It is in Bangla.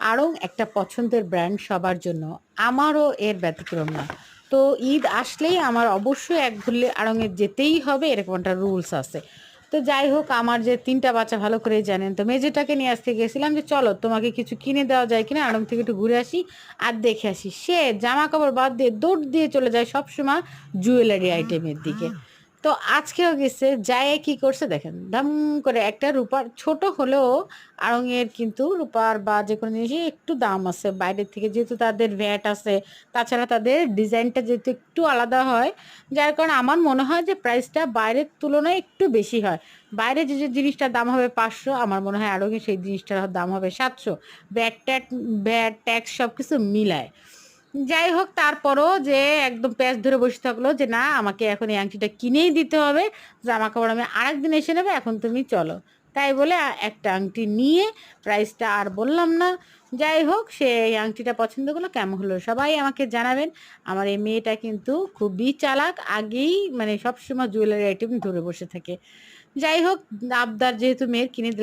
আড়ং একটা পছন্দের ব্র্যান্ড সবার জন্য। আমারও এর ব্যতিক্রম না। তো ঈদ আসলেই আমার অবশ্যই এক ভুলে আড়ংয়ে যেতেই হবে, এরকম একটা রুলস আছে। তো যাই হোক, আমার যে ৩ টা বাচ্চা ভালো করেই জানেন। তো মেজোটাকে নিয়ে আজকে গেছিলাম যে, "চলো তোমাকে কিছু কিনে দেওয়া যায় কিনা? আড়ং থেকে একটু ঘুরে আসি আর দেখে আসি।" সে জামাকাপড় বাদ দিয়ে দৌড় দিয়ে চলে যায় সবসময় জুয়েলারি আইটেমের দিকে। তো আজকেও গেছে, যেয়ে কি করছে দেখেন, ধাম করে একটা রূপার, ছোট হলেও আড়ং-এর কিন্তু রূপার বা যেকোনো জিনিসের একটু দাম আছে বাইরের থেকে, যেহেতু তাদের ভ্যাট আছে। তাছাড়া তাদের ডিজাইনটা যেহেতু একটু আলাদা হয়, যার কারণে আমার মনে হয় যে প্রাইসটা বাইরের তুলনায় একটু বেশি হয়। বাইরে যে জিনিসটার দাম হবে ৫০০, আমার মনে হয় আড়ং-এ সেই জিনিসটার দাম হবে ৭০০। ভ্যাট, ট্যাক্স সবকিছু মিলায়। যাই হোক, তারপরও যে একদম প্যাঁচ ধরে বসে থাকলো যে, "না, আমাকে এখন এই আংটিটা কিনেই দিতে হবে। জামাকাপড় আমি আরেকদিন এসে নেবো, এখন তুমি চলো।" তাই বলে একটা আংটি নিয়ে, প্রাইসটা আর বললাম না। যাই হোক, সে এই আংটিটা পছন্দ করলো। কেমন হলো সবাই আমাকে জানাবেন। আমার এই মেয়েটা কিন্তু খুবই চালাক। আগেই মানে সবসময় জুয়েলারি আইটেম ধরে বসে থাকে। যাই হোক, আবদার যেহেতু মেয়ের, কিনে দিলাম।